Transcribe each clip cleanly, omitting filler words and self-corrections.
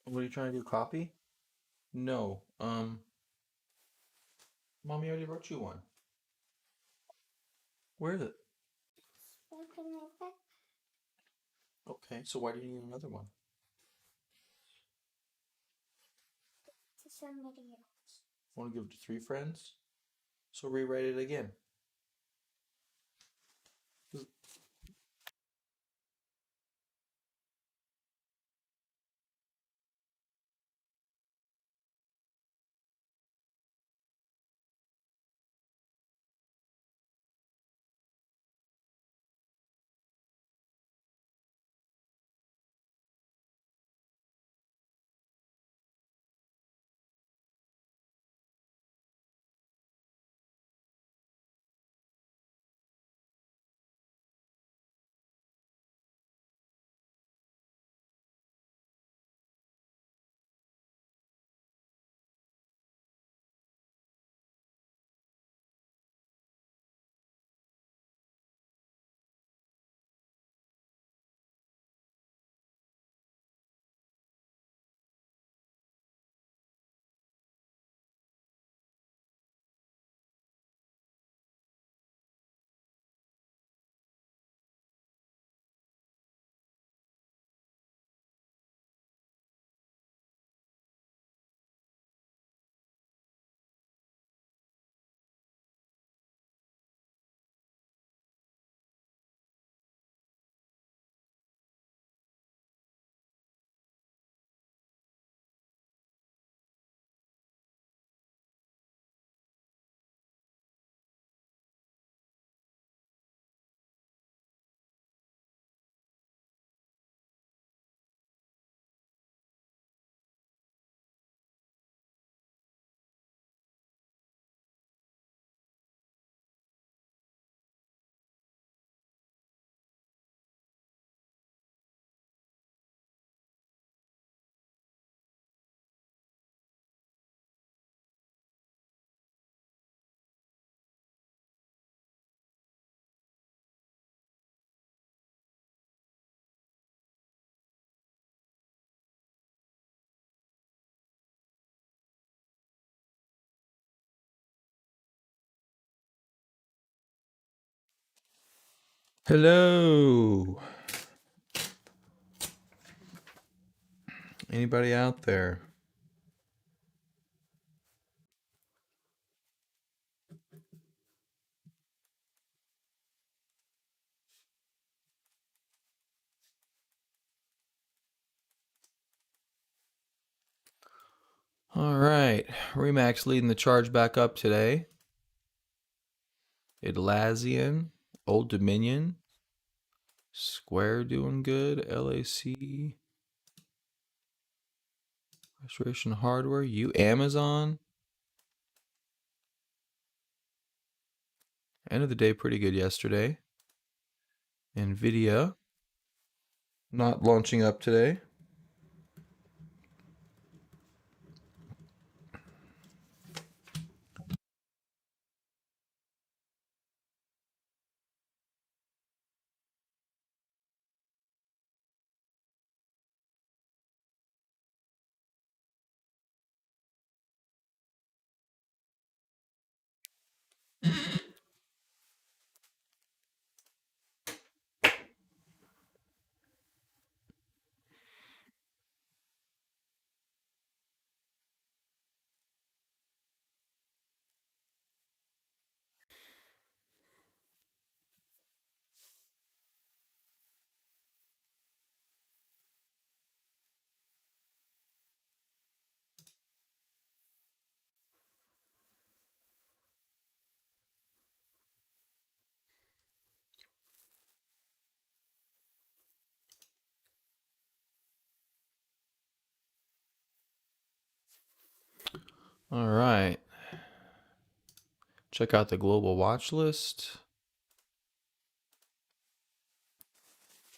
What are you trying to do? Copy? No. Mommy already wrote you one. Where is it? Okay, so why do you need another one? To somebody else. Want to give it to 3 friends? So rewrite it again. Hello. Anybody out there? All right. Remax leading the charge back up today. Atlassian, Old Dominion, Square doing good. LAC, Restoration Hardware, Amazon. End of the day, pretty good yesterday. Nvidia, not launching up today. All right. Check out the global watch list.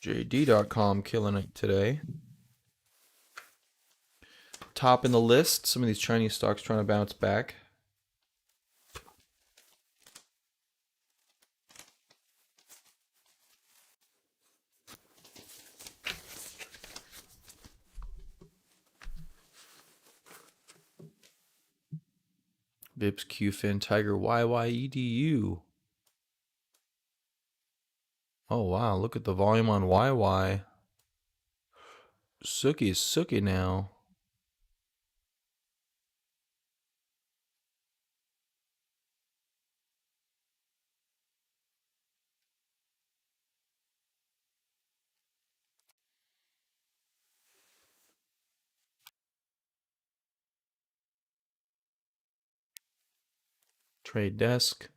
JD.com killing it today. Top in the list. Some of these Chinese stocks trying to bounce back. Vips, QFin, Tiger, YYEDU. Oh wow, look at the volume on YY. Sookie is Sookie now. Trade desk.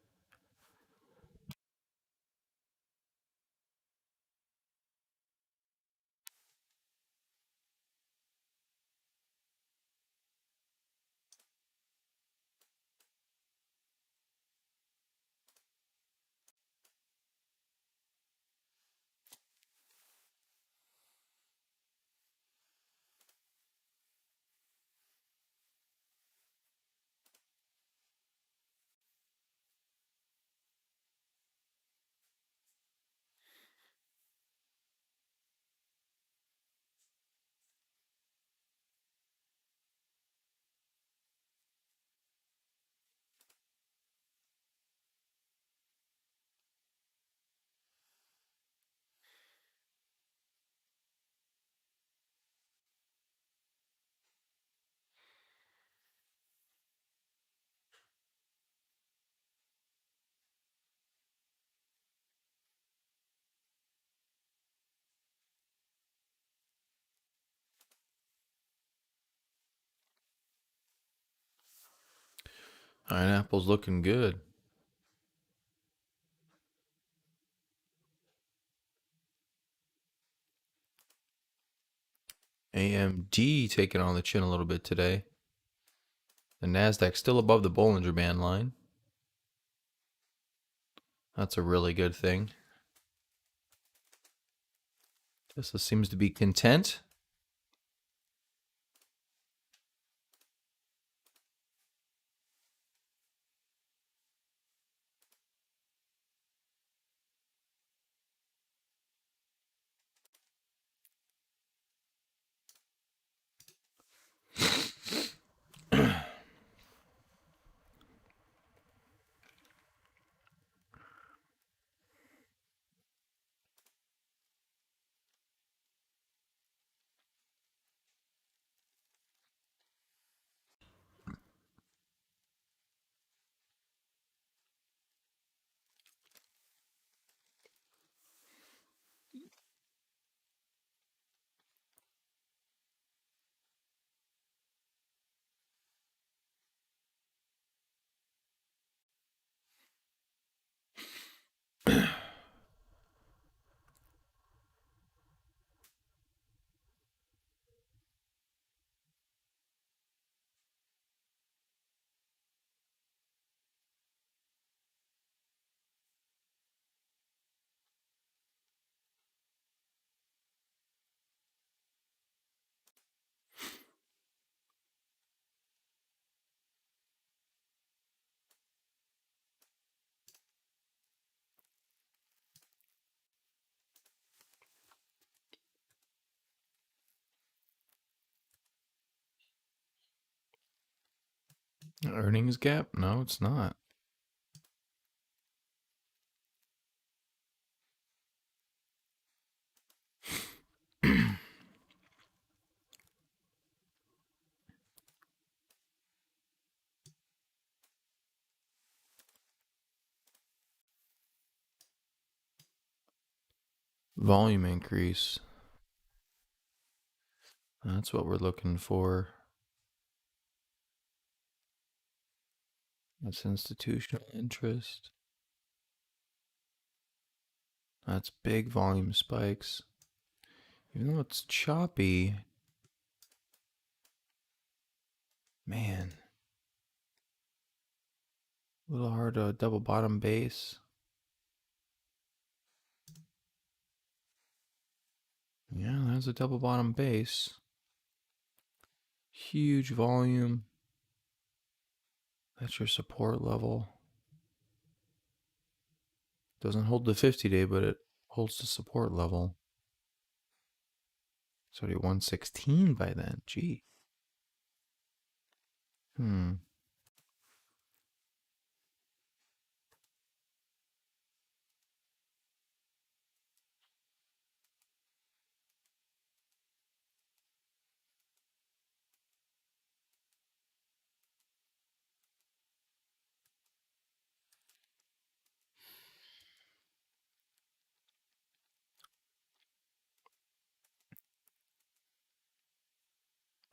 All right, Apple's looking good. AMD taking on the chin a little bit today. The Nasdaq still above the Bollinger Band line. That's a really good thing. Tesla seems to be content. Earnings gap? No, it's not. Volume increase. That's what we're looking for. That's institutional interest. That's big volume spikes. Even though it's choppy, man, a little hard to double bottom base. Yeah, there's a double bottom base. Huge volume. That's your support level. Doesn't hold the 50-day, but it holds the support level. It's already 116 by then. Gee.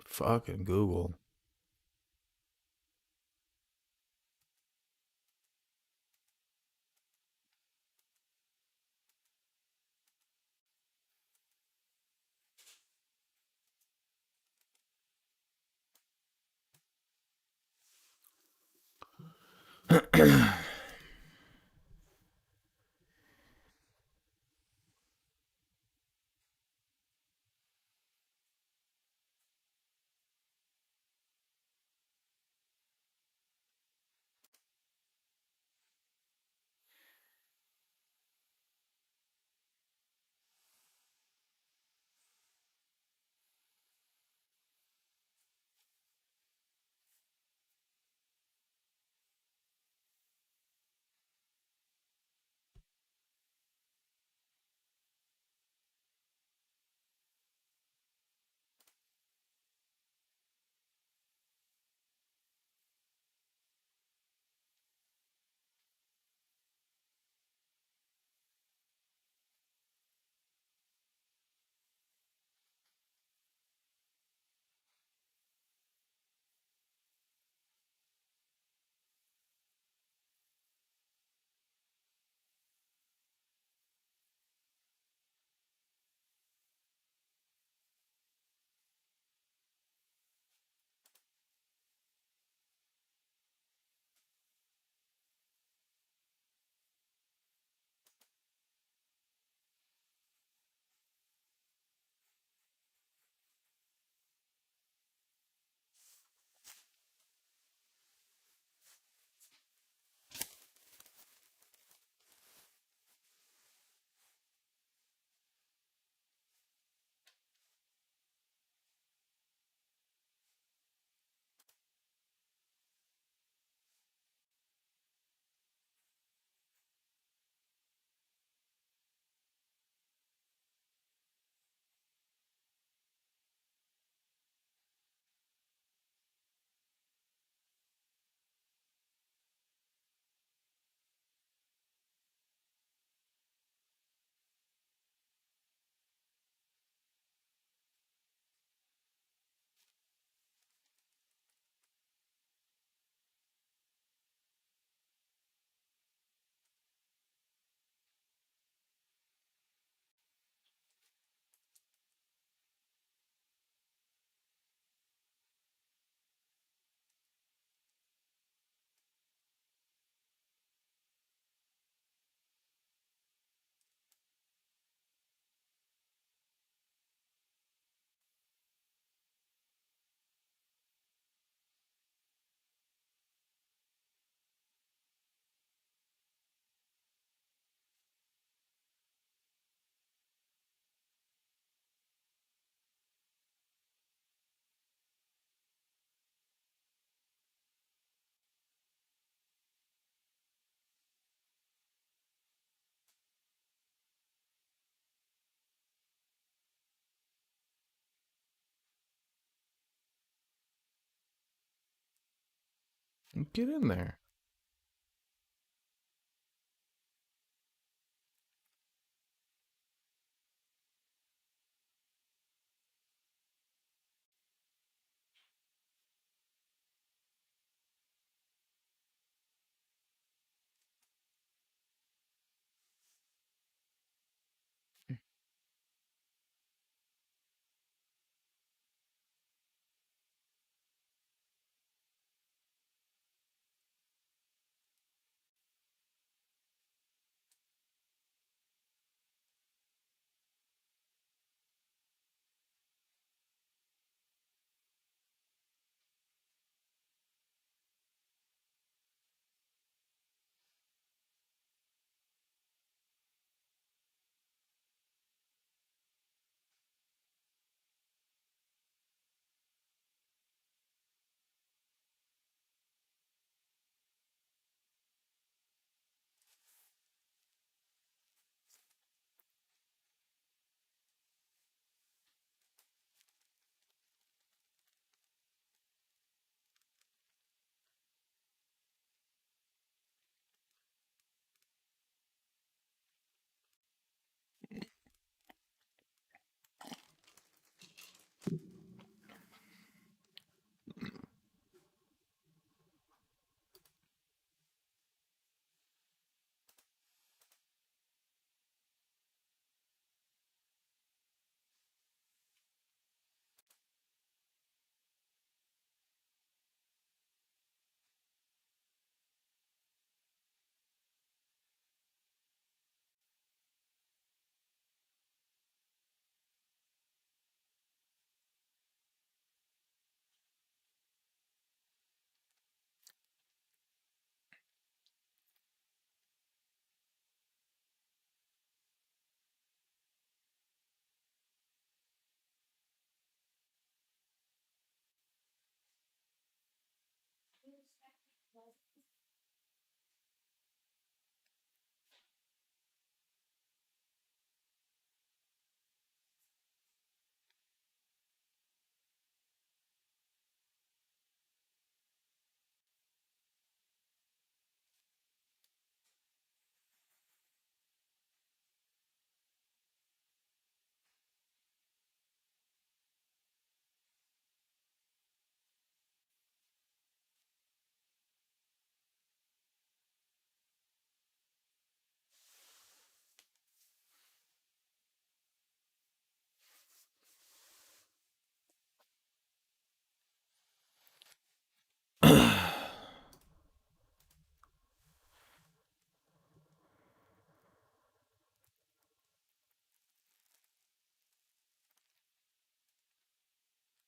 Fucking Google. Get in there.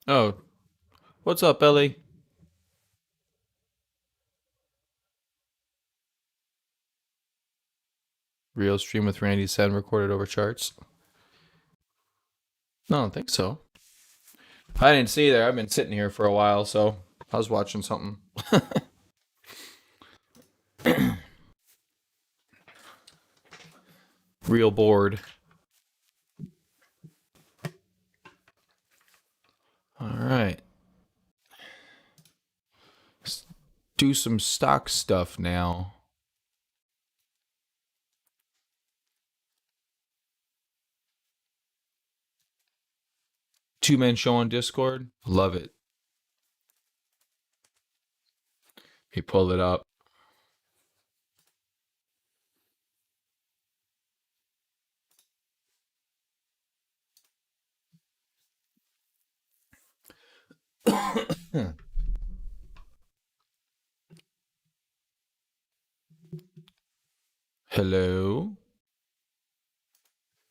Oh, what's up, Ellie? Real stream with Randy Sen recorded over charts? No, I don't think so. I didn't see there. I've been sitting here for a while, so I was watching something. Real bored. All right. Let's do some stock stuff now. Two man show on Discord. Love it. He pulled it up. Hello.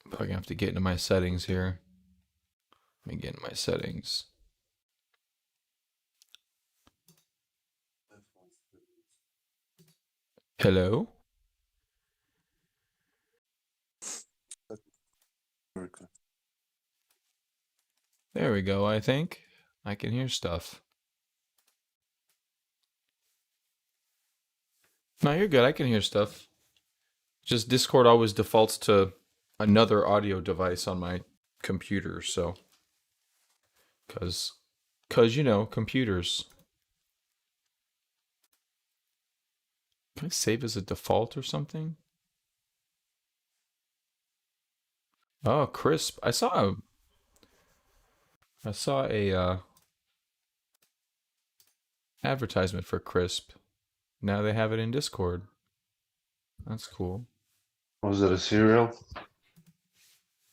Probably gonna have to get into my settings here. Let me get into my settings. Hello. There we go. I think I can hear stuff. No, you're good. I can hear stuff. Just Discord always defaults to another audio device on my computer, so cuz computers. Can I save as a default or something? Oh, crisp. I saw a advertisement for crisp. Now they have it in Discord. That's cool. Was it a cereal?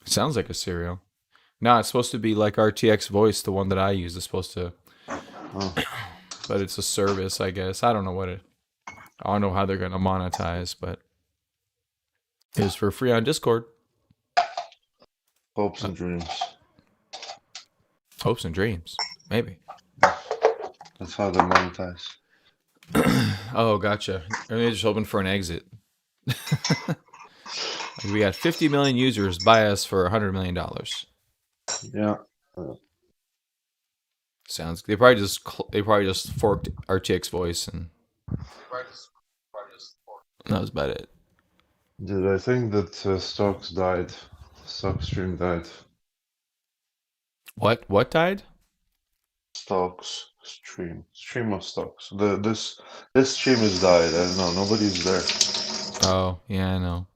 Sounds like a cereal. No, it's supposed to be like RTX Voice, the one that I use is supposed to, Oh, but it's a service, I guess. I don't know how they're gonna monetize, but it's for free on Discord. hopes and dreams. Hopes and dreams, maybe. That's how they monetize. Oh, gotcha. Maybe they're just hoping for an exit. We got 50 million users buy us for $100 million. Yeah. Sounds. They probably just forked RTX Voice, and that was about it. Did I think that stocks died? Stock stream died. What died? Stocks stream of stocks. This stream has died. I don't know. Nobody's there. Oh, yeah, I know.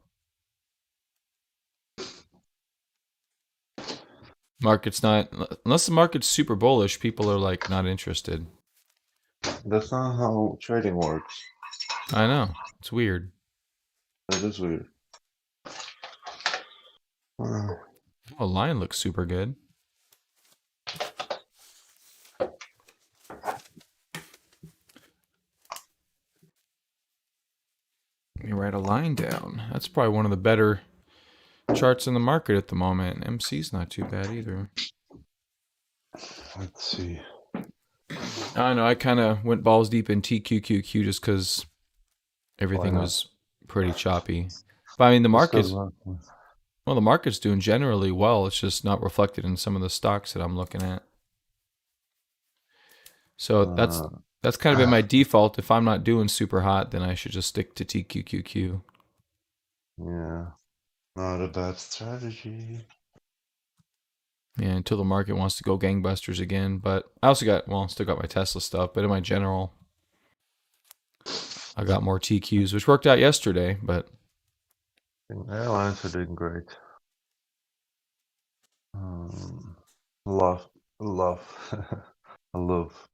Market's not, unless the market's super bullish, people are like not interested. That's not how trading works. I know. It's weird. That is weird. Oh, line looks super good. Let me write a line down. That's probably one of the better charts in the market at the moment. MC's not too bad either. Let's see. I know. I kind of went balls deep in TQQQ just because everything not? was pretty choppy. But I mean, the market's doing generally well. It's just not reflected in some of the stocks that I'm looking at. So that's kind of been my default. If I'm not doing super hot, then I should just stick to TQQQ. Yeah. Not a bad strategy. Yeah, until the market wants to go gangbusters again. But I also still got my Tesla stuff. But in my general, I got more TQs, which worked out yesterday. But Airlines are doing great. Love. I love.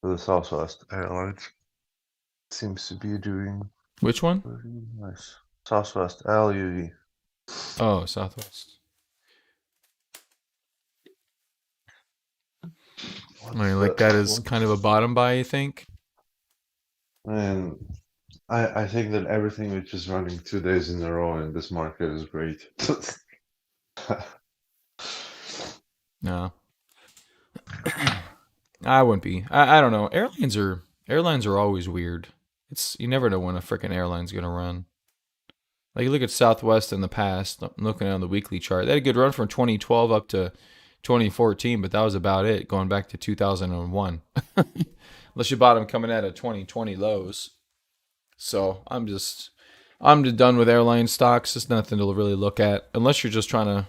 The Southwest Airlines seems to be doing which one? pretty nice. Southwest LUV. Oh, Southwest. I mean, like that is kind of a bottom buy, you think? And I think that everything which is running 2 days in a row in this market is great. No, I wouldn't be. I don't know. Airlines are always weird. It's you never know when a freaking airline's gonna run. Like you look at Southwest in the past. I'm looking on the weekly chart. They had a good run from 2012 up to 2014, but that was about it. Going back to 2001, unless you bought them coming out of 2020 lows. So I'm just done with airline stocks. There's nothing to really look at unless you're just trying to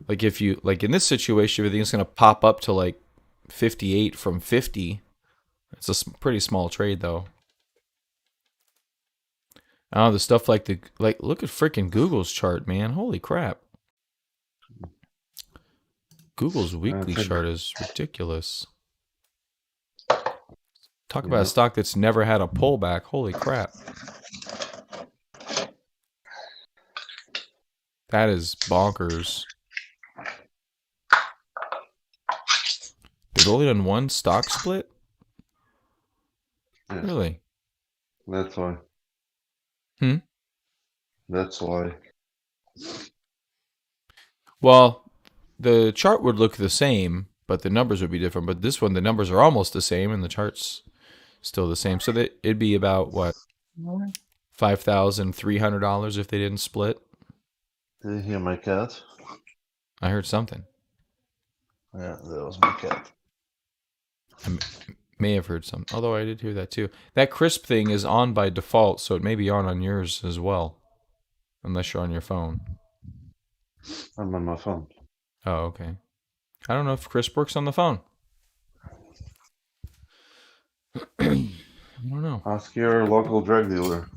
like if you like in this situation, everything's gonna pop up to like 58 from 50. It's a pretty small trade though. Oh, the stuff like look at freaking Google's chart, man. Holy crap. Google's I weekly think, chart is ridiculous. Talk about a yeah, stock that's never had a pullback. Holy crap. That is bonkers. They've only done one stock split? yeah, Really? that's why. Hmm? That's why. Well, the chart would look the same, but the numbers would be different. But this one, the numbers are almost the same, and the chart's still the same. So that it'd be about what $5,300 if they didn't split. Did you hear my cat? I heard something. Yeah, that was my cat. I may have heard something, although I did hear that too. That crisp thing is on by default, so it may be on yours as well, unless you're on your phone. I'm on my phone. Oh, okay. I don't know if crisp works on the phone. I don't know. Ask your local drug dealer.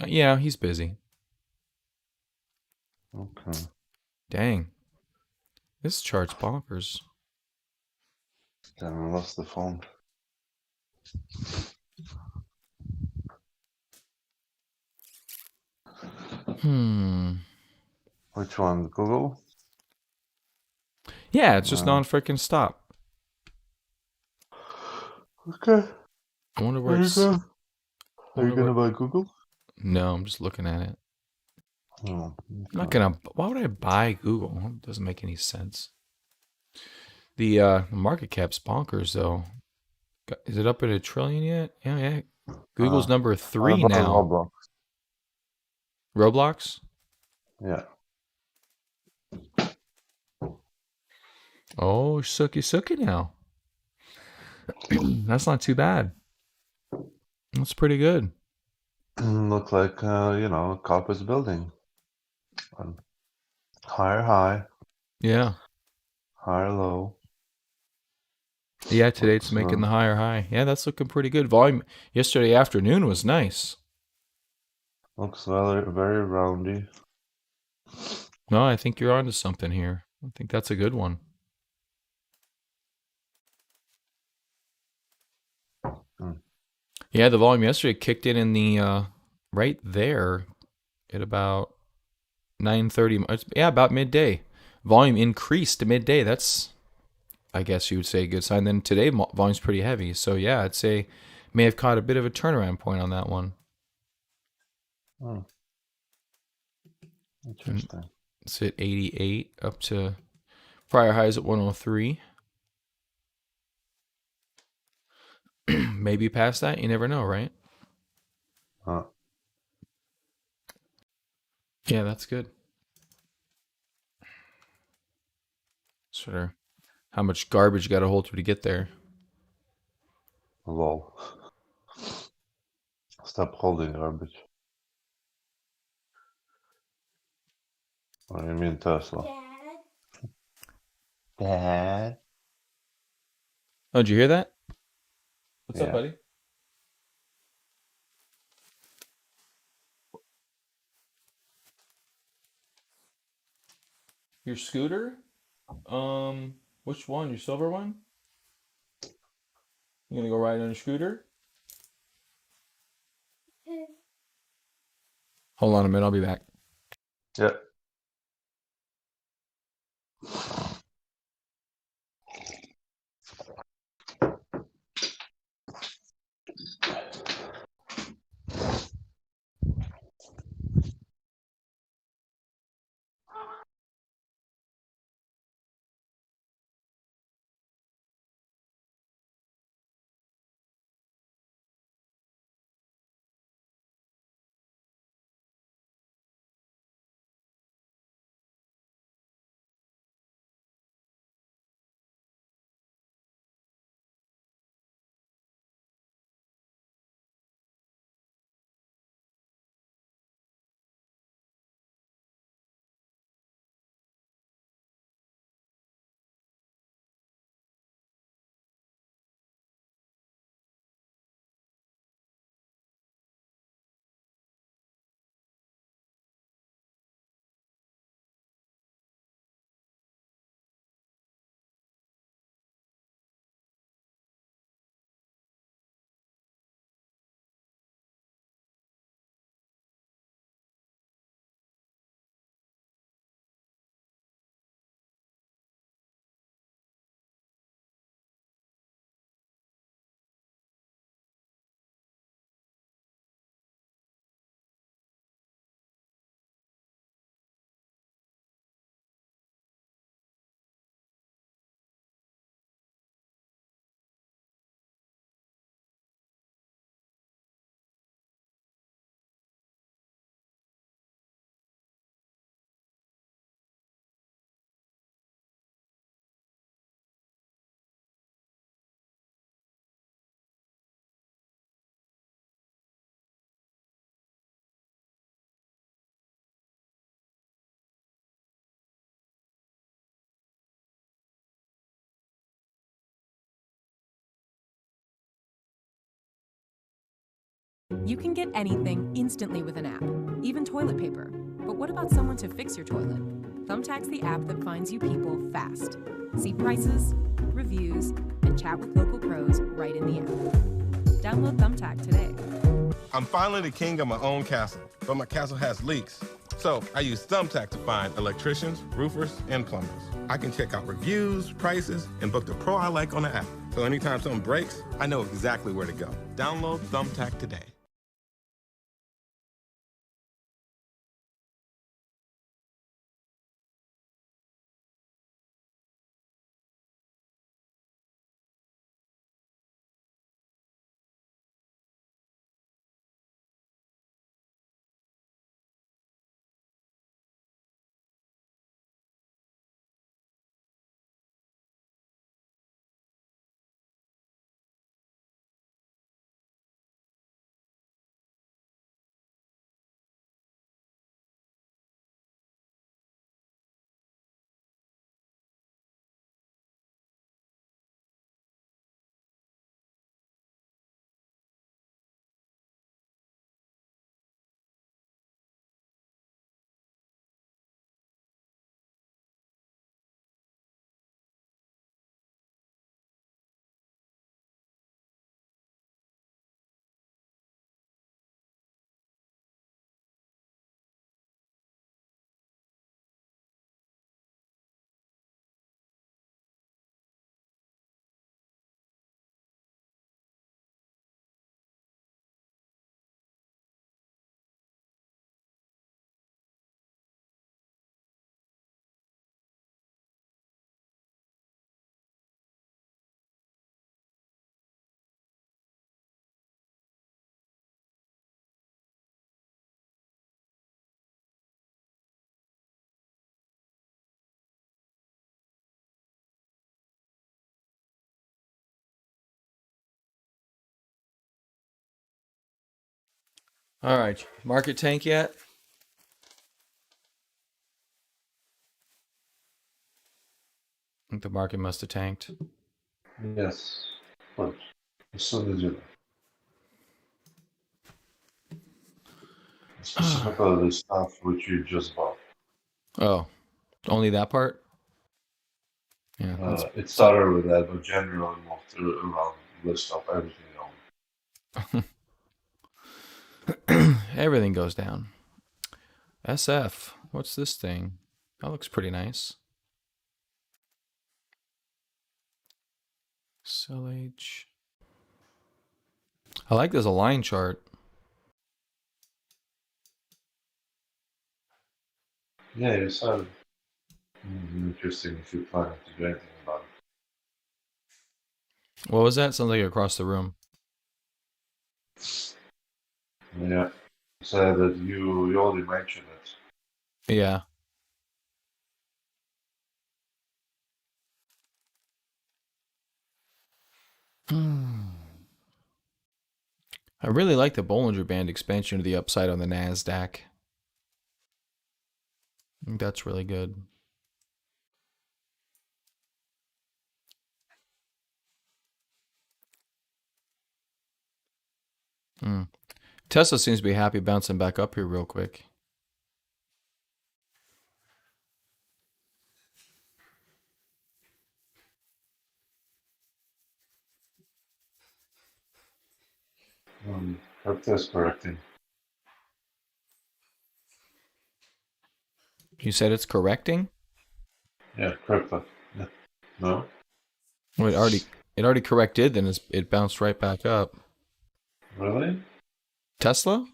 Yeah, he's busy. Okay. Dang. This chart's bonkers. Damn, I lost the phone. Which one? Google? Yeah, it's just non-freaking stop. Okay. I wonder where Are you it's. gonna, are you wonder gonna where- buy Google? No, I'm just looking at it. Oh, I'm not okay. gonna. Why would I buy Google? It doesn't make any sense. The market cap's bonkers though. Is it up at $1 trillion yet? Yeah. Google's number What 3 about now. Roblox? Roblox? Yeah. Oh, sucky now. That's not too bad. That's pretty good. Look like Cop is building. Higher high, Yeah. higher low. Yeah, today it's Looks, making the higher high. Yeah, that's looking pretty good. Volume yesterday afternoon was nice. looks very, very roundy. No, I think you're onto something here. I think that's a good one. Yeah, the volume yesterday kicked in the right there at about 9:30. Yeah, about midday. Volume increased to midday. That's, I guess you would say, a good sign. Then today volume's pretty heavy. So yeah, I'd say may have caught a bit of a turnaround point on that one. Oh. Interesting. It's at 88 up to prior highs at 103. Maybe past that. You never know, right? Yeah, that's good. Sort of how much garbage you got to hold through to get there. Lol. Stop holding garbage. What do you mean, Tesla? Dad. Dad. Oh, did you hear that? What's up, Yeah. buddy? Your scooter? Which one? Your silver one? You gonna go ride on your scooter? Hold on a minute, I'll be back. Yeah. You can get anything instantly with an app, even toilet paper. But what about someone to fix your toilet? Thumbtack's the app that finds you people fast. See prices, reviews, and chat with local pros right in the app. Download Thumbtack today. I'm finally the king of my own castle, but my castle has leaks. So I use Thumbtack to find electricians, roofers, and plumbers. I can check out reviews, prices, and book the pro I like on the app. So anytime something breaks, I know exactly where to go. Download Thumbtack today. All right, market tank yet? I think the market must have tanked. Yes. But as soon as you specifically the stuff which you just bought. Oh, only that part? Yeah. It started with that, but generally moved around list of everything else. Everything goes down. SF. What's this thing? That looks pretty nice. Cell H. I like this align chart. Yeah, you said interesting if you plan to do anything about What was that? Sounds like across the room. it. Yeah. You said that you already mentioned it. Yeah. I really like the Bollinger Band expansion to the upside on the NASDAQ. I think that's really good. Tesla seems to be happy bouncing back up here real quick. Crypto is correcting. You said it's correcting? Yeah, crypto. Yeah. No? Well, it already corrected, then it bounced right back up. Really? Tesla?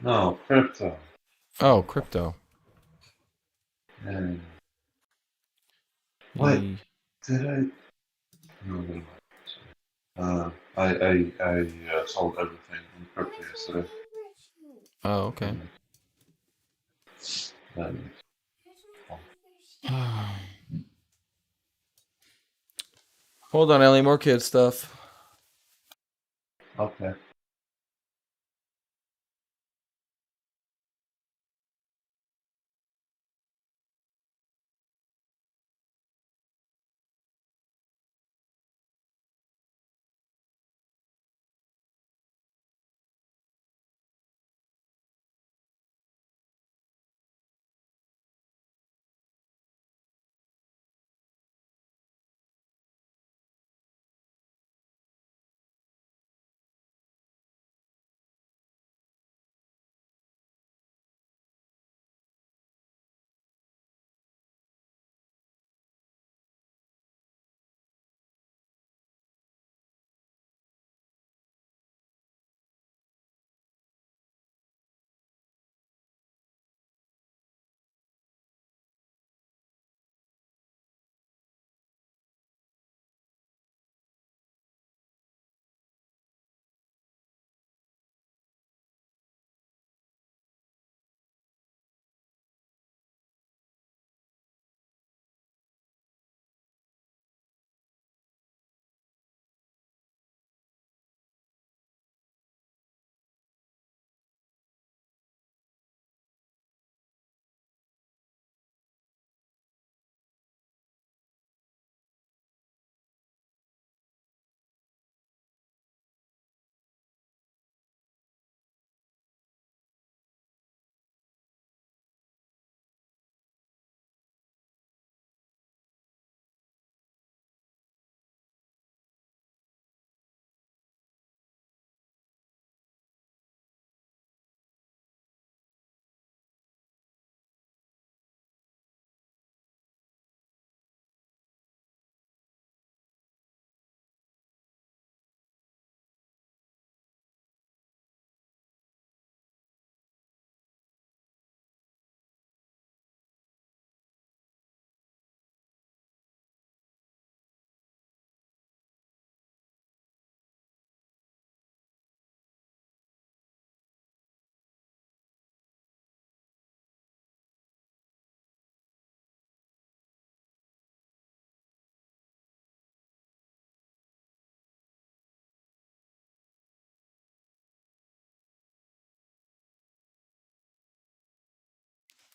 No, crypto. Oh, crypto. And what Ye- did I? No, no, no. I sold everything in crypto yesterday. Oh, okay. And, Hold on, Ellie. More kid stuff. okay.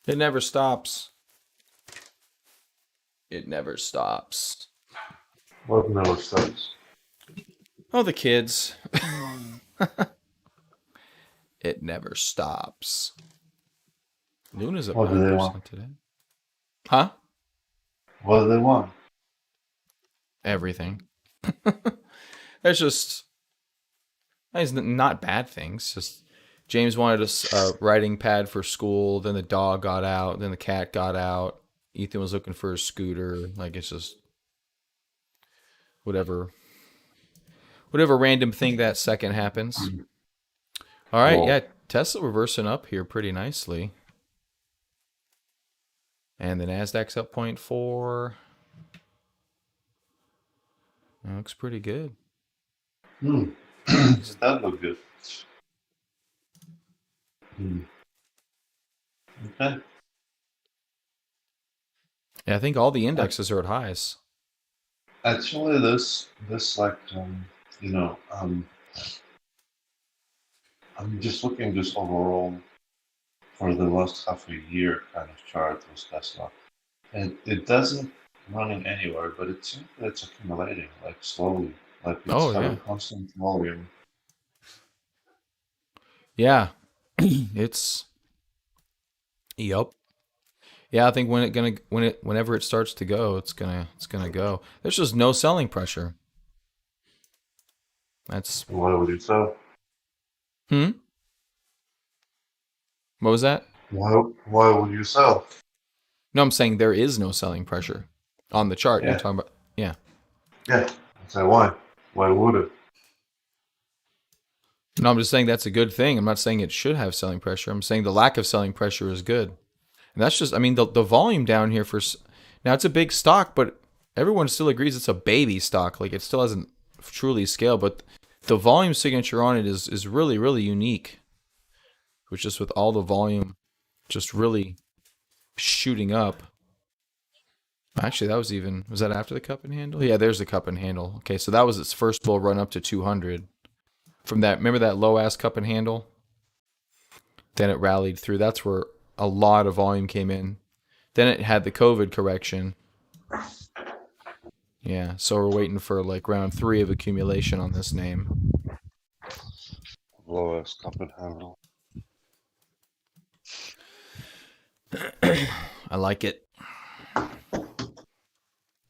It never stops. It never stops. What never stops? Oh, the kids. It never stops. Luna's at What do they 9% want? today. Huh? What do they want? Everything. It's just, it's not bad things. Just James wanted a writing pad for school. Then the dog got out. Then the cat got out. Ethan was looking for a scooter. Like, it's just whatever random thing that second happens. All right, Cool. yeah, Tesla reversing up here pretty nicely. And the Nasdaq's up 0.4. That looks pretty good. That look good. Okay. Yeah, I think all the indexes are at highs. Actually, this like I'm just looking just overall for the last half a year kind of chart with Tesla, and it doesn't running anywhere, but it seems that it's accumulating like slowly, like it's Oh, having yeah. constant volume. Yeah. It's Yep. Yeah, I think whenever it starts to go, it's gonna go. There's just no selling pressure. That's Why would you sell? What was that? Why would you sell? No, I'm saying there is no selling pressure on the chart. You're Yeah. talking about, yeah. Yeah. So why? Why would it? No, I'm just saying that's a good thing. I'm not saying it should have selling pressure. I'm saying the lack of selling pressure is good. And that's just, I mean, the volume down here now it's a big stock, but everyone still agrees it's a baby stock. Like, it still hasn't truly scaled, but the volume signature on it is really, really unique. Which just with all the volume just really shooting up. Actually, was that after the cup and handle? Yeah, there's the cup and handle. Okay, so that was its first bull run up to 200. From that, remember that low ass cup and handle? Then it rallied through. That's where a lot of volume came in. Then it had the COVID correction. Yeah, so we're waiting for like round 3 of accumulation on this name. Lowest cup and handle. I like it.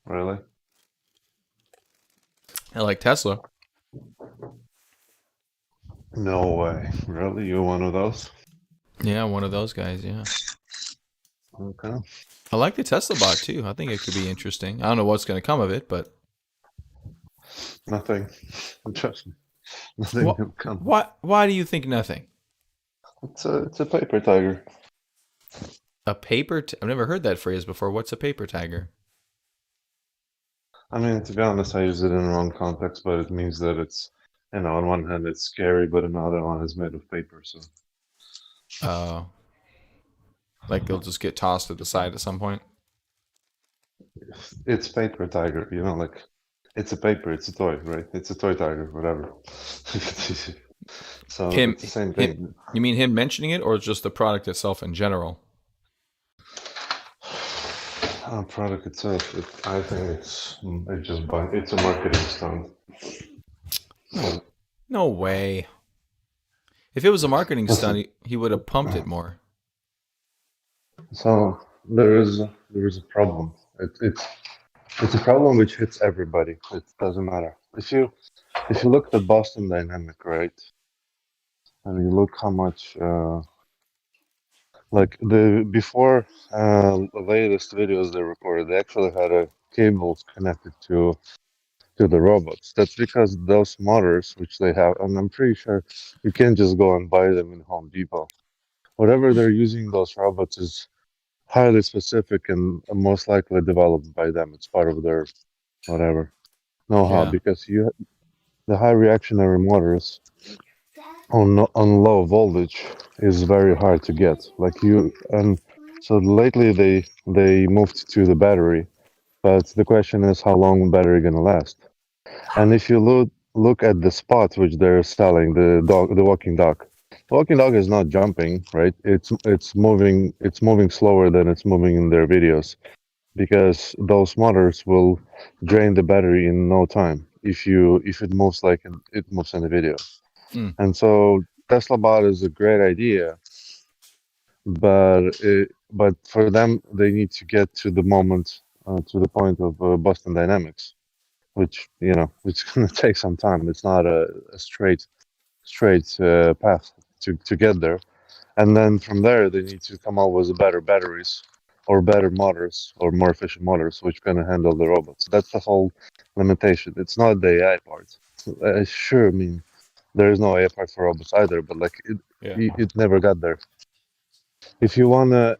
Really? I like Tesla. No way. Really? You're one of those? Yeah, one of those guys, yeah. Okay. I like the Tesla bot too. I think it could be interesting. I don't know what's going to come of it, but Nothing. Trust me. Nothing What- will come. why do you think nothing? It's a paper tiger. A paper? I've never heard that phrase before. What's a paper tiger? I mean, to be honest, I use it in the wrong context, but it means that it's, on one hand it's scary, but another one is made of paper, so. Like they'll just get tossed at the side at some point. It's paper tiger, like, it's a paper, it's a toy, right? It's a toy tiger, whatever. So Him- it's the same thing. You mean him mentioning it, or just the product itself in general? Product itself, I think it's a marketing stunt. No way. If it was a marketing stunt, he would have pumped it more. So there is a problem. It's a problem which hits everybody. It doesn't matter. If you look at Boston Dynamic, right, and you look how much like before the latest videos they recorded, they actually had a cables connected to the robots. That's because those motors which they have, and I'm pretty sure you can't just go and buy them in Home Depot. Whatever they're using those robots is highly specific and most likely developed by them. It's part of their whatever know-how, Yeah. because the high reactionary motors on low voltage is very hard to get. And so lately they moved to the battery, but the question is how long the battery gonna last. And if you look at the spot which they're selling, the walking dog, Walking dog is not jumping, right? It's moving. It's moving slower than it's moving in their videos, because those motors will drain the battery in no time if it moves like it moves in the video. Hmm. And so Tesla bot is a great idea, but for them they need to get to the moment, to the point of Boston Dynamics, which it's going to take some time. It's not a straight path to get there. And then from there they need to come up with better batteries or better motors or more efficient motors which can handle the robots. That's the whole limitation. It's not the AI part. Sure, I mean, there is no AI part for robots either, but like it never got there. If you wanna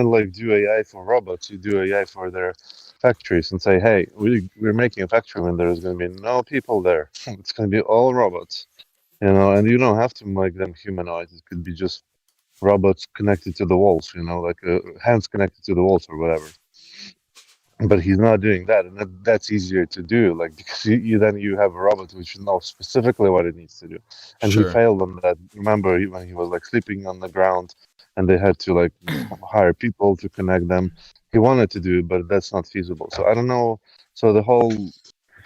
like do AI for robots, you do AI for their factories and say, hey, we're making a factory when there's going to be no people there. It's going to be all robots, and you don't have to make them humanoid. It could be just robots connected to the walls, like hands connected to the walls or whatever. But he's not doing that, and that's easier to do, like, because then you have a robot which knows specifically what it needs to do. And Sure. he failed on that. Remember when he was like sleeping on the ground, and they had to like hire people to connect them. He wanted to do it, but that's not feasible. So I don't know. So the whole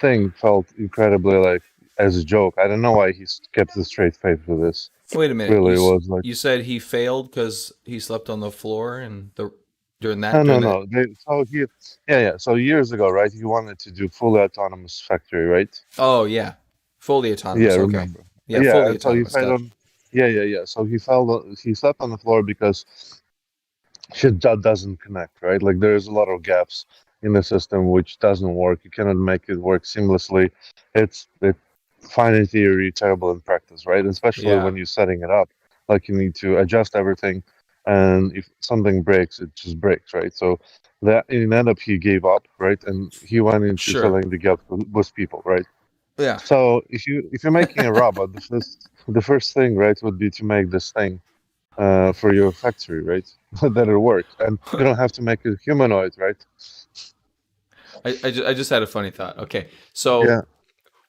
thing felt incredibly like as a joke. I don't know why he kept a straight face with this. Wait a minute. Really, you, was like you said he failed because he slept on the floor and during that. no, during no, that- no. So yeah. So years ago, right? He wanted to do fully autonomous factory, right? Oh yeah, fully autonomous. Yeah, Okay. remember. Yeah, Yeah, fully and so he autonomous. fell Gotcha. on. Yeah. So he slept on the floor because shit doesn't connect, right? Like there's a lot of gaps in the system which doesn't work. You cannot make it work seamlessly. It's fine in theory, terrible in practice, right? Especially Yeah. when you're setting it up, like you need to adjust everything, and if something breaks, it just breaks, right? So that in end up he gave up, right? And he went into Sure. filling the gap with people, right? Yeah. So if you're making a robot, the first thing, right, would be to make this thing for your factory, right? That it works, and you don't have to make it humanoid, right? I just had a funny thought. Okay, so Yeah.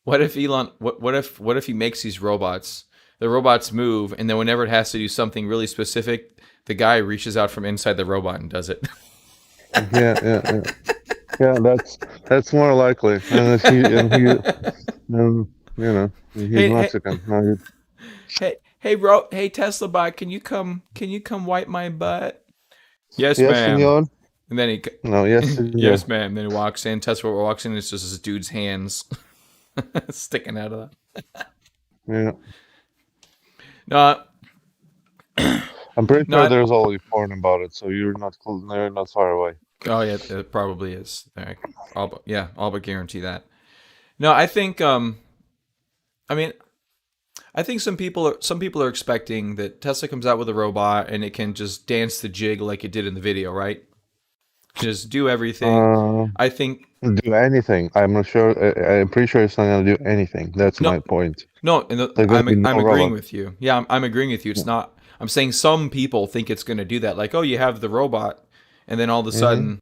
what if Elon? What if he makes these robots? The robots move, and then whenever it has to do something really specific, the guy reaches out from inside the robot and does it. Yeah. That's more likely. And he's Hey, Mexican. No, hey Tesla bot, can you come wipe my butt? Yes, yes, ma'am. senor. And then he No, yes, senor. yes, ma'am. Then he walks in. Tesla walks in. It's just this dude's hands sticking out of that. Yeah. No, I'm pretty No, sure I- there's already porn about it, so you're not far away. oh yeah, it probably is. All but guarantee that. No, I think. I mean, I think some people are expecting that Tesla comes out with a robot and it can just dance the jig like it did in the video, right? Just do everything. I think Do anything. I'm not sure. I'm pretty sure it's not gonna do anything. That's No. my point. no, and There's gonna be no I'm agreeing robot. with you. Yeah, I'm agreeing with you. It's not. I'm saying some people think it's going to do that. Like, oh, you have the robot, and then all of a sudden,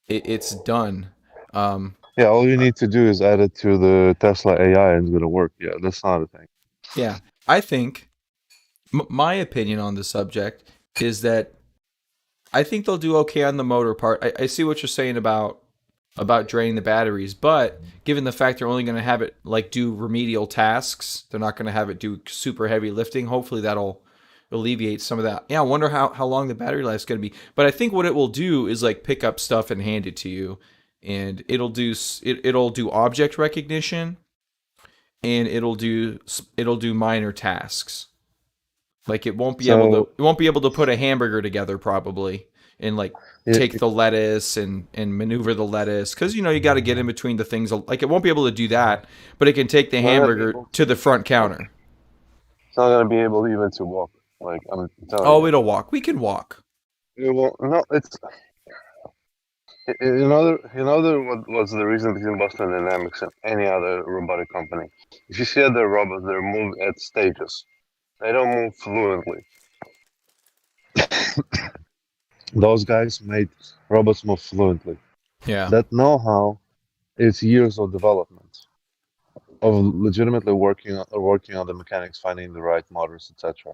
it's done. Yeah, all you need to do is add it to the Tesla AI and it's gonna work. Yeah, that's not a thing. Yeah, I think my opinion on the subject is that I think they'll do okay on the motor part. I see what you're saying about draining the batteries, but given the fact they're only going to have it like do remedial tasks, they're not going to have it do super heavy lifting. Hopefully that'll alleviate some of that. Yeah, I wonder how long the battery life is going to be. But I think what it will do is like pick up stuff and hand it to you, and it'll do object recognition, and it'll do minor tasks. Like it won't be able to put a hamburger together probably, and like take the lettuce and maneuver the lettuce, because you got to get in between the things. Like it won't be able to do that, but it can take the hamburger to the front counter. It's not gonna be able even to walk. Like I'm telling Oh, you. it'll walk. We can walk. It won't. No, it's. What was the reason between Boston Dynamics and any other robotic company? If you see other robots, they're moved at stages. They don't move fluently. Those guys made robots move fluently. Yeah. That know-how is years of development. legitimately working on the mechanics, finding the right motors, etc.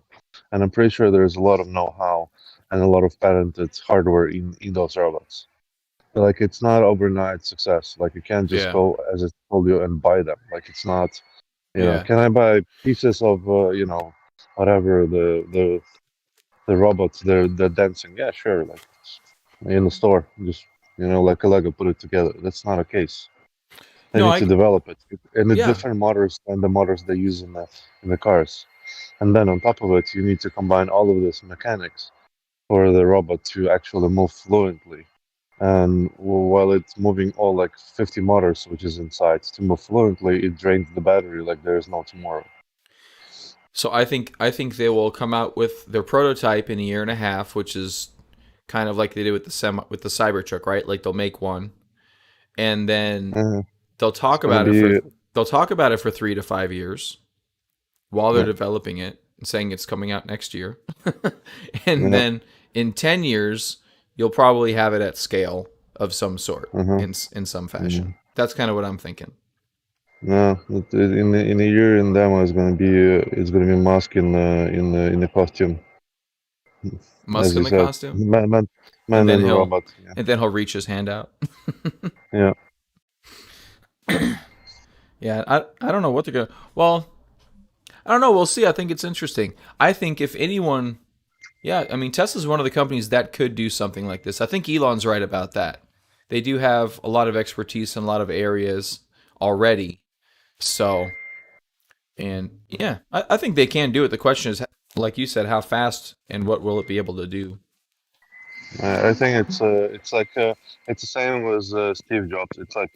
And I'm pretty sure there's a lot of know-how and a lot of patented hardware in those robots. Like it's not overnight success. Like you can't just Yeah. go, as I told you, and buy them. Like it's not, Yeah. can I buy pieces of, whatever the robots they're dancing? Yeah, sure. Like in the store, just like a Lego, put it together. That's not a case. They No, need to develop it, and it's yeah. different motors than the motors they use in the cars. And then on top of it, you need to combine all of this mechanics for the robot to actually move fluently. And while it's moving all like 50 motors, which is inside, to move fluently, it drains the battery like there is no tomorrow. So I think they will come out with their prototype in a year and a half, which is kind of like they did with the Cybertruck, right? Like they'll make one, and then Uh, they'll it's talk gonna about it for be they'll talk about it for 3 to 5 years while they're yeah, developing it and saying it's coming out next year, and yeah, then in 10 years you'll probably have it at scale of some sort uh-huh, in some yeah. fashion. That's kind of what I'm thinking. No, in a year in demo it's gonna be Musk in the costume, Musk as in you the said, costume, and man then and he'll robot. Yeah, and then he'll reach his hand out. yeah. Yeah, I don't know what they're gonna. Well, I don't know. We'll see. I think it's interesting. I think if anyone, yeah, I mean, Tesla's one of the companies that could do something like this. I think Elon's right about that. They do have a lot of expertise in a lot of areas already. So, and yeah, I think they can do it. The question is, like you said, how fast and what will it be able to do? I think it's the same with Steve Jobs. It's like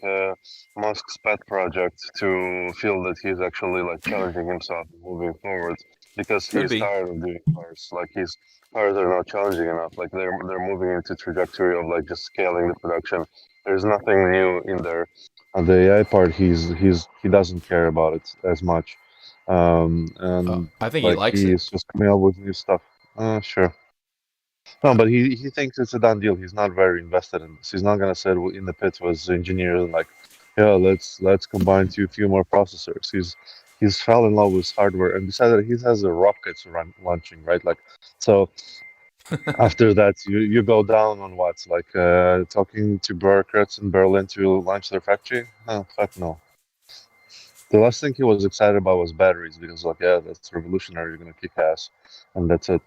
Musk's pet project to feel that he's actually like challenging himself and moving forward because Could he's be. tired of doing cars. Like his cars are not challenging enough. Like they're moving into trajectory of like just scaling the production. There's nothing new in there. On the AI part, he doesn't care about it as much, and I think he like likes it. he's just coming up with new stuff. Sure. No, but he thinks it's a done deal. He's not very invested in this. He's not gonna sit in the pit with engineers and like, yeah, let's combine two few more processors. He's fell in love with hardware and decided he has a rockets launching, right? Like, so after that, you go down on what, like talking to bureaucrats in Berlin to launch their factory? Oh, fuck no. The last thing he was excited about was batteries because like, yeah, that's revolutionary. You're gonna kick ass, and that's it.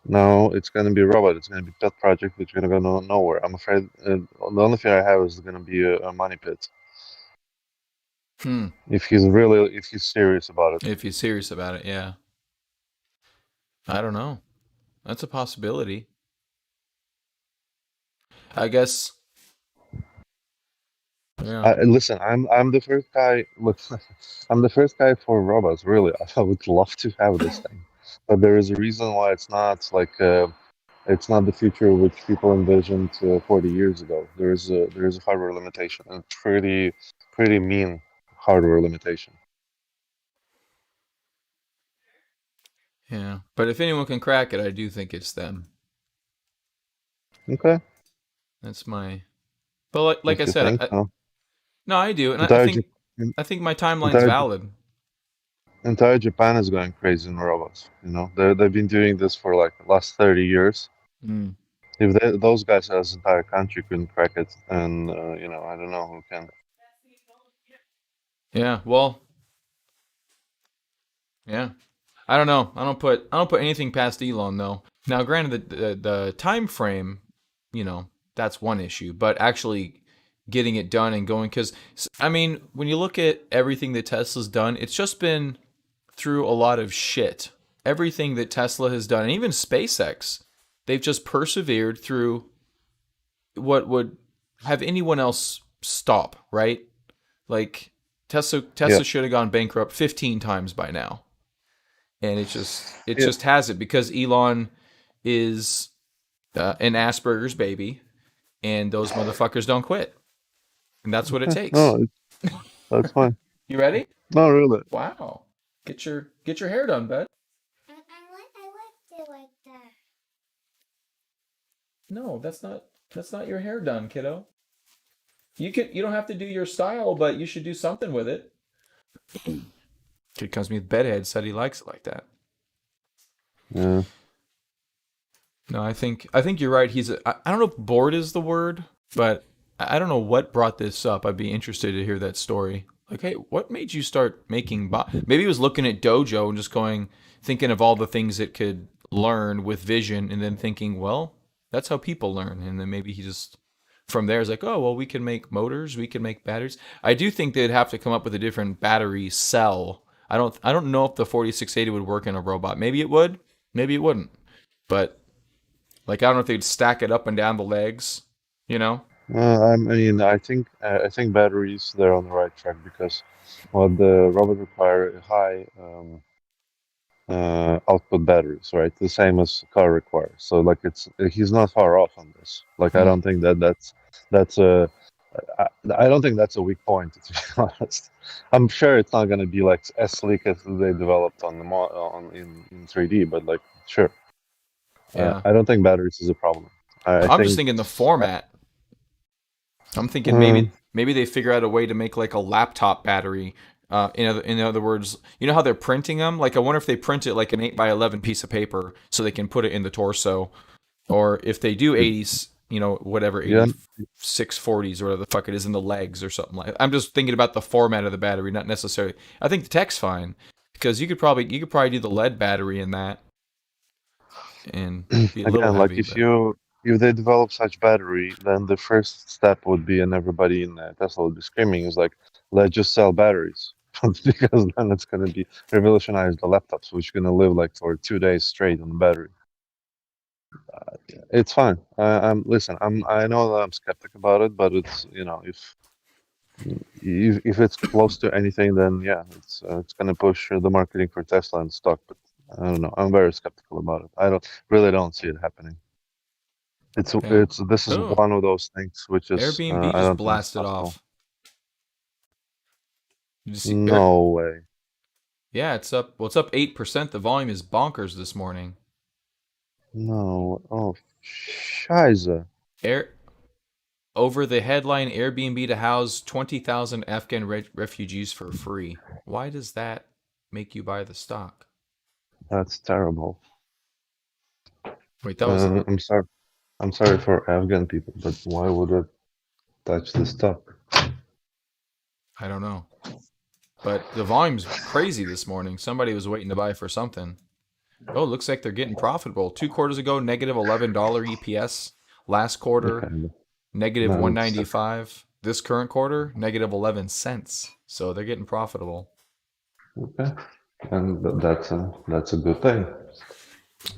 No, it's gonna be a robot. It's gonna be pet project, which is gonna go nowhere. I'm afraid the only fear I have is gonna be a money pit. Hmm. If he's serious about it. If he's serious about it, yeah. I don't know. That's a possibility. I guess. Yeah. Listen, I'm the first guy. Look, I'm the first guy for robots. Really, I would love to have this thing, but there is a reason why it's not the future which people envisioned 40 years ago. There is a hardware limitation, and pretty mean hardware limitation. Yeah. But if anyone can crack it, I do think it's them. Okay, That's my. But like I if you said, think so. no, I do, and I Entire, think Jap- I think my timeline's entire, valid. entire Japan is going crazy in robots. They've been doing this for like the last 30 years. Mm. If those guys as entire country couldn't crack it, and I don't know who can. Yeah. Well. Yeah. I don't know. I don't put anything past Elon though. Now, granted, the time frame, that's one issue, but actually getting it done and going, because I mean, when you look at everything that Tesla's done, it's just been through a lot of shit. Everything that Tesla has done, and even SpaceX, they've just persevered through what would have anyone else stop, right? Like Tesla Yeah, Tesla should have gone bankrupt 15 times by now. And it yeah, just has it because Elon is an Asperger's baby, and those motherfuckers don't quit, and that's what it okay. takes. No, that's fine. You ready? No, really. Wow. Get your hair done, bud. I like it like that. No, that's not your hair done, kiddo. You don't have to do your style, but you should do something with it. Kid comes to me with bedhead, said he likes it like that. Yeah. No, I think you're right. I don't know if bored is the word, but I don't know what brought this up. I'd be interested to hear that story. Like, hey, what made you start making maybe he was looking at Dojo and just thinking of all the things it could learn with vision and then thinking, well, that's how people learn. And then maybe he just from there is like, oh, well, we can make motors, we can make batteries. I do think they'd have to come up with a different battery cell. I don't know if the 4680 would work in a robot. Maybe it would, maybe it wouldn't. But like, I don't know if they'd stack it up and down the legs, you know? I mean, I think batteries they're on the right track because what the robot require high output batteries, right? The same as car requires. So like he's not far off on this. Like I Hmm. don't think that's a I don't think that's a weak point to be honest. I'm sure it's not gonna be like as sleek as they developed on the on in 3D, but like sure. Yeah. I don't think batteries is a problem. I I'm just think thinking the format. I'm thinking um, maybe they figure out a way to make like a laptop battery. In other words, you know how they're printing them? Like, I wonder if they print it like an 8x11 piece of paper so they can put it in the torso, or if they do 80s, whatever yeah, 8640s or whatever the fuck it is in the legs or something like. I'm just thinking about the format of the battery, not necessarily. I think the tech's fine because you could probably do the lead battery in that and be a little again, like heavy, but if they develop such battery, then the first step would be, and everybody in Tesla would be screaming, is like, let's just sell batteries. Because then it's going to be revolutionize the laptops, which are going to live like for 2 days straight on the battery. It's fine. Listen. I know that I'm skeptic about it, but it's if it's close to anything, then yeah, it's going to push the marketing for Tesla and stock. But I don't know. I'm very skeptical about it. I don't see it happening. yeah. This is Oh, one of those things which is Airbnb I just don't think it's blasted possible. off. Did you see? No way. Yeah, it's up. Well, it's up 8%. The volume is bonkers this morning. No. Oh, Scheiße. Air Over the headline: Airbnb to house 20,000 Afghan refugees for free. Why does that make you buy the stock? That's terrible. Wait, that was I'm sorry. I'm sorry for Afghan people, but why would it touch the stock? I don't know, but the volume's crazy this morning. Somebody was waiting to buy for something. Oh, looks like they're getting profitable. 2 quarters ago, negative $11 EPS. Last quarter, Okay. negative No, it's, 195. This current quarter, negative 11 cents. So they're getting profitable. okay. And that's a good thing.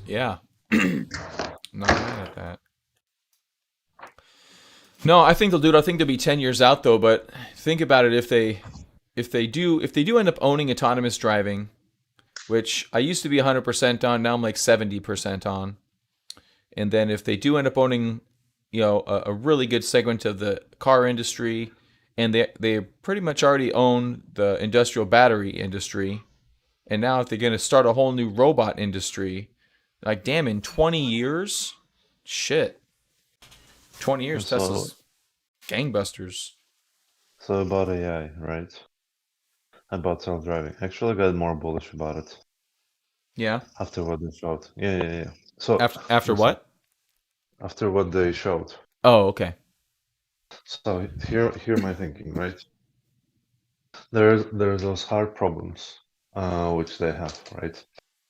Yeah. Not mad at that. No, I think they'll do it. I think they'll be 10 years out though, but think about it if they do end up owning autonomous driving, which I used to be 100% on, now I'm like 70% on. And then if they do end up owning, a really good segment of the car industry, and they pretty much already own the industrial battery industry, and now if they're going to start a whole new robot industry, like damn, in 20 years, shit, 20 years, So Tesla's gangbusters. so about AI, right? About self-driving. Actually, I got more bullish about it Yeah. after what they showed. Yeah. So After listen, what? after what they showed. Oh, okay. So here my thinking, right? There's those hard problems, which they have, right?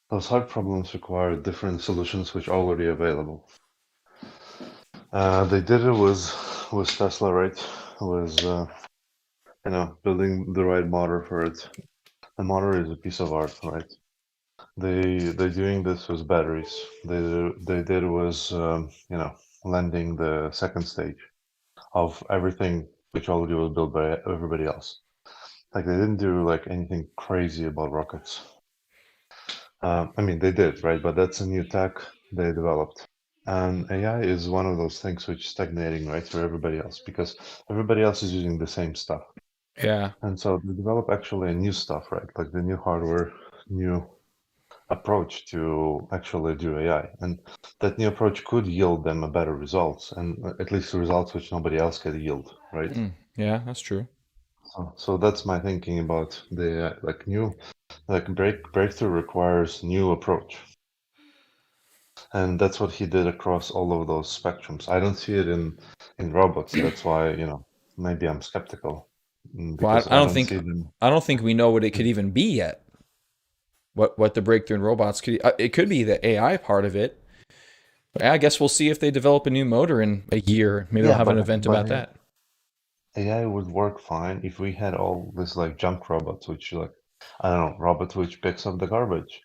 Those hard problems require different solutions which are already available. They did it with Tesla, right? Was building the right motor for it. The motor is a piece of art, right? They're doing this with batteries. They did was landing the second stage of everything which already was built by everybody else. Like they didn't do like anything crazy about rockets. I mean they did, right? But that's a new tech they developed. And AI is one of those things which is stagnating, right, for everybody else because everybody else is using the same stuff. Yeah. And so they develop actually a new stuff, right? Like the new hardware, new approach to actually do AI, and that new approach could yield them a better results, and at least results which nobody else can yield, right? Yeah, that's true. So that's my thinking about the like new like breakthrough requires new approach, and that's what he did across all of those spectrums. I don't see it in robots. That's why maybe I'm skeptical Well, because I I don't don't think see them. I don't think we know what it could even be yet. What the breakthrough in robots could it could be the AI part of it. But I guess we'll see if they develop a new motor in a year. Maybe they'll Yeah, have an event about that. AI would work fine if we had all this like junk robots, which like I don't know, robot which picks up the garbage,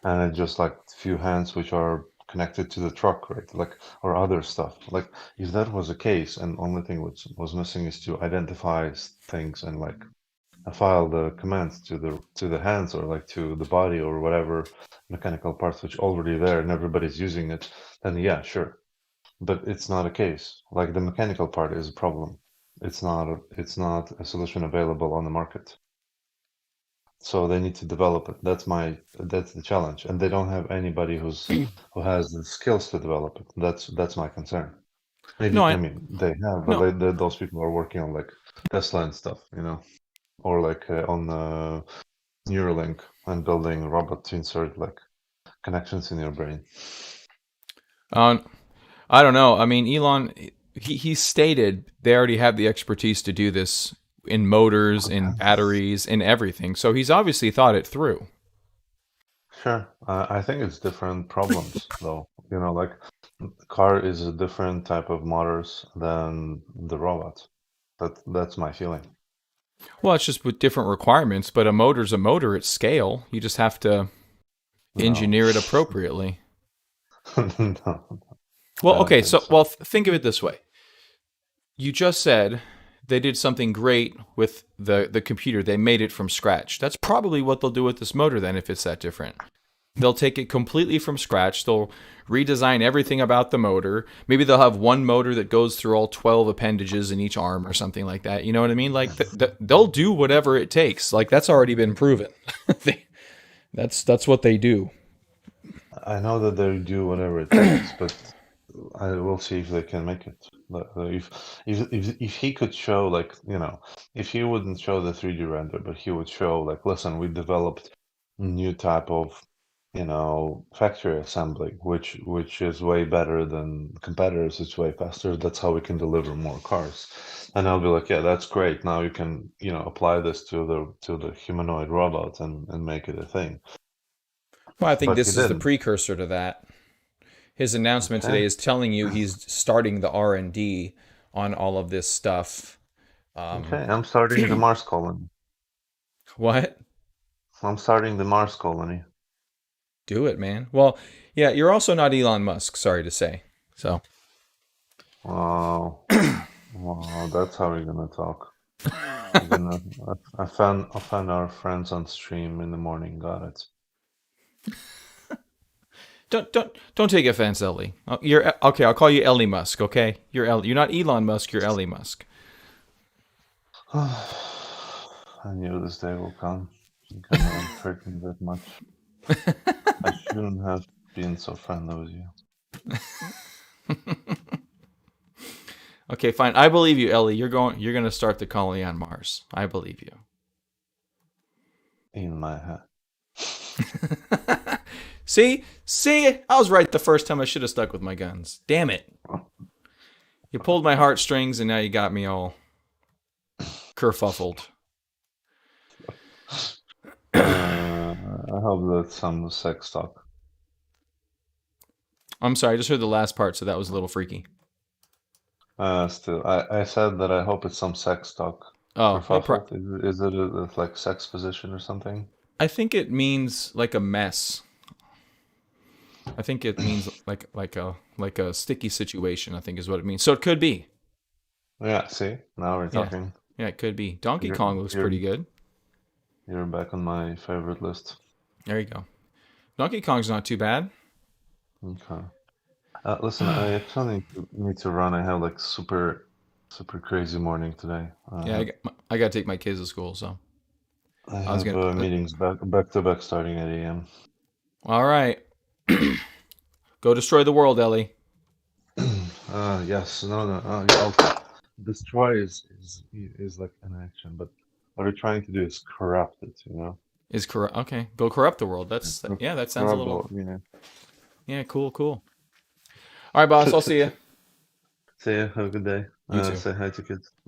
and it just like few hands which are connected to the truck, right? Like or other stuff. Like if that was the case, and only thing which was missing is to identify things and like file the commands to the hands or like to the body or whatever mechanical parts which already there and everybody's using it, then yeah, sure. But it's not a case. Like the mechanical part is a problem. It's not a solution available on the market. So they need to develop it. That's the challenge. And they don't have anybody who has the skills to develop it. That's my concern. Maybe No, I mean they have, but no. those people are working on like Tesla and stuff, or like on Neuralink and building a robot to insert like connections in your brain. I don't know. I mean, Elon, he stated they already have the expertise to do this in motors, in batteries, in everything. So he's obviously thought it through. Sure. I think it's different problems though. Like the car is a different type of motors than the robot. That's my feeling. Well, it's just with different requirements, but a motor's a motor at scale. You just have to No. engineer it appropriately. No. Well, don't okay, think so think of it this way. You just said they did something great with the computer. They made it from scratch. That's probably what they'll do with this motor then if it's that different. They'll take it completely from scratch. They'll redesign everything about the motor. Maybe they'll have one motor that goes through all 12 appendages in each arm or something like that. You know what I mean? Like they'll do whatever it takes. Like that's already been proven. That's what they do. I know that they do whatever it takes, but I will see if they can make it. If he could show like if he wouldn't show the 3D render, but he would show like, listen, we developed new type of factory assembly, which is way better than competitors. It's way faster. That's how we can deliver more cars. And I'll be like, yeah, that's great. Now you can apply this to the humanoid robot and make it a thing. Well, I think But he this is the didn't. precursor to that. His announcement Okay. today is telling you he's starting the R&D on all of this stuff. Okay, I'm starting the Mars colony. What? I'm starting the Mars colony. Do it, man. Well, yeah, you're also not Elon Musk, sorry to say. So, Wow. Wow, that's how we're gonna talk. We're gonna, I found our friends on stream in the morning. Got it. don't take offense, Ellie. You're okay. I'll call you Ellie Musk. Okay, you're not Elon Musk. You're Ellie Musk. I knew this day will come. Because I'm freaking that much. I shouldn't have been so friendly with you. Okay, fine. I believe you, Ellie. You're gonna start the colony on Mars. I believe you. In my head. See, I was right the first time. I should have stuck with my guns. Damn it! You pulled my heartstrings, and now you got me all kerfuffled. I hope that's some sex talk. I'm sorry. I just heard the last part, so that was a little freaky. Still, I said that I hope it's some sex talk. Oh, Kerfuffled? Is it a like sex position or something? I think it means like a mess. I think it means like a sticky situation. I think is what it means. So it could be. Yeah, see? Now we're talking. Yeah, it could be. Donkey You're- Kong looks you're- pretty good. You're back on my favorite list. There you go. Donkey Kong's not too bad. Okay. Listen, I actually need to run. I have like super crazy morning today. Yeah, I got to take my kids to school, so I was have gonna- meetings back to back starting at 8 a.m. All right. Go destroy the world, Ellie. Yes, no. Yeah, destroy is like an action, but what we're trying to do is corrupt it. Is corrupt. Okay, go corrupt the world. That sounds a little. Yeah, cool. All right, boss. I'll see you. See ya. Have a good day. You too. Say hi to kids. Bye.